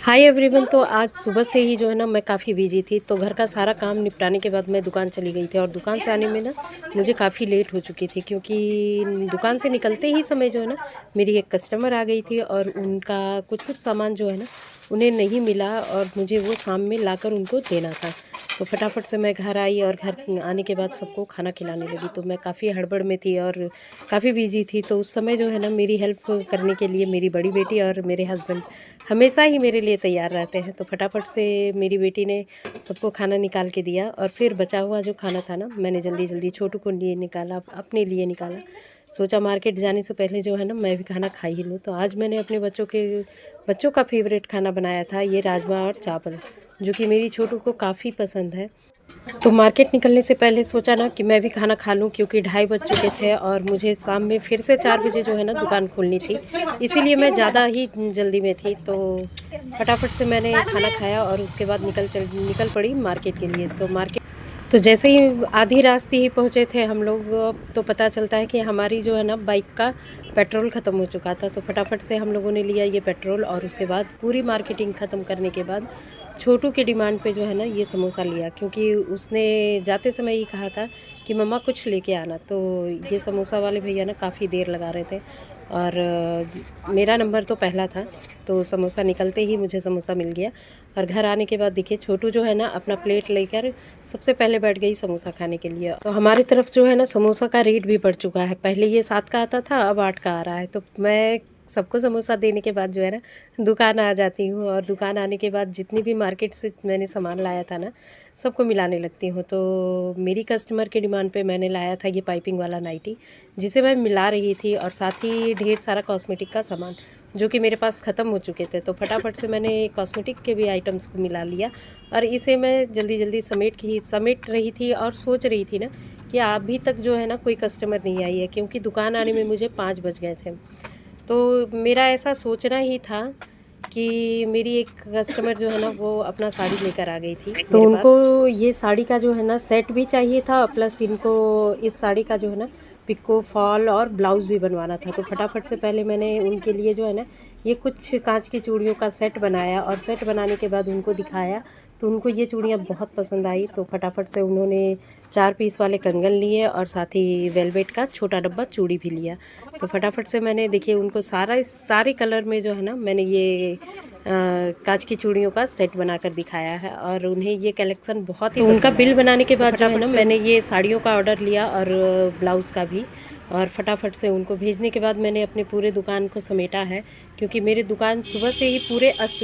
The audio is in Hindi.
Hi everyone. तो आज सुबह से ही जो है ना मैं काफ़ी बिजी थी, तो घर का सारा काम निपटाने के बाद मैं दुकान चली गई थी और दुकान से आने में ना मुझे काफ़ी लेट हो चुकी थी, क्योंकि दुकान से निकलते ही समय जो है ना मेरी एक कस्टमर आ गई थी और उनका कुछ कुछ सामान जो है ना उन्हें नहीं मिला और मुझे वो शाम में लाकर उनको देना था। तो फटाफट से मैं घर आई और घर आने के बाद सबको खाना खिलाने लगी। तो मैं काफ़ी हड़बड़ में थी और काफ़ी बिजी थी। तो उस समय जो है ना मेरी हेल्प करने के लिए मेरी बड़ी बेटी और मेरे हस्बैंड हमेशा ही मेरे लिए तैयार रहते हैं। तो फटाफट से मेरी बेटी ने सबको खाना निकाल के दिया और फिर बचा हुआ जो खाना था ना मैंने जल्दी जल्दी छोटू को लिए निकाला, अपने लिए निकाला। सोचा मार्केट जाने से पहले जो है ना मैं भी खाना खा ही लूँ। तो आज मैंने अपने बच्चों का फेवरेट खाना बनाया था, ये राजमा और चावल, जो कि मेरी छोटू को काफ़ी पसंद है। तो मार्केट निकलने से पहले सोचा ना कि मैं भी खाना खा लूँ, क्योंकि 2:30 बज चुके थे और मुझे शाम में फिर से 4 बजे जो है ना दुकान खोलनी थी, इसीलिए मैं ज़्यादा ही जल्दी में थी। तो फटाफट से मैंने खाना खाया और उसके बाद निकल पड़ी मार्केट के लिए। तो जैसे ही आधी रास्ते ही पहुँचे थे हम लोग, तो पता चलता है कि हमारी जो है ना बाइक का पेट्रोल ख़त्म हो चुका था। तो फटाफट से हम लोगों ने लिया ये पेट्रोल और उसके बाद पूरी मार्केटिंग ख़त्म करने के बाद छोटू के डिमांड पे जो है ना ये समोसा लिया, क्योंकि उसने जाते समय ही कहा था कि मम्मा कुछ लेके आना। तो ये समोसा वाले भैया ना काफ़ी देर लगा रहे थे और मेरा नंबर तो पहला था, तो समोसा निकलते ही मुझे समोसा मिल गया। और घर आने के बाद देखिए छोटू जो है ना अपना प्लेट लेकर सबसे पहले बैठ गई समोसा खाने के लिए। तो हमारी तरफ जो है ना समोसा का रेट भी बढ़ चुका है, पहले ये 7 का आता था, अब 8 का आ रहा है। तो मैं सबको समोसा देने के बाद जो है ना दुकान आ जाती हूँ और दुकान आने के बाद जितनी भी मार्केट से मैंने सामान लाया था ना सबको मिलाने लगती हूँ। तो मेरी कस्टमर के डिमांड पे मैंने लाया था ये पाइपिंग वाला नाइटी, जिसे मैं मिला रही थी, और साथ ही ढेर सारा कॉस्मेटिक का सामान जो कि मेरे पास ख़त्म हो चुके थे। तो फटाफट से मैंने कॉस्मेटिक के भी आइटम्स को मिला लिया और इसे मैं जल्दी जल्दी समेट रही थी और सोच रही थी ना कि अभी तक जो है ना कोई कस्टमर नहीं आई है, क्योंकि दुकान आने में मुझे 5 बज गए थे। तो मेरा ऐसा सोचना ही था कि मेरी एक कस्टमर जो है ना वो अपना साड़ी लेकर आ गई थी, तो उनको ये साड़ी का जो है ना सेट भी चाहिए था, प्लस इनको इस साड़ी का जो है ना पिको फॉल और ब्लाउज़ भी बनवाना था। तो फटाफट से पहले मैंने उनके लिए जो है ना ये कुछ कांच की चूड़ियों का सेट बनाया और सेट बनाने के बाद उनको दिखाया। तो उनको ये चूड़ियाँ बहुत पसंद आई। तो फटाफट से उन्होंने 4 पीस वाले कंगन लिए और साथ ही वेलवेट का छोटा डब्बा चूड़ी भी लिया। तो फटाफट से मैंने देखिए उनको सारे कलर में जो है ना मैंने ये कांच की चूड़ियों का सेट बनाकर दिखाया है और उन्हें ये कलेक्शन बहुत ही तो उनका बिल बनाने के बाद जो है ना मैंने ये साड़ियों का ऑर्डर लिया और ब्लाउज़ का भी, और फटाफट से उनको भेजने के बाद मैंने अपने पूरे दुकान को समेटा है, क्योंकि मेरी दुकान सुबह से ही पूरे अस्त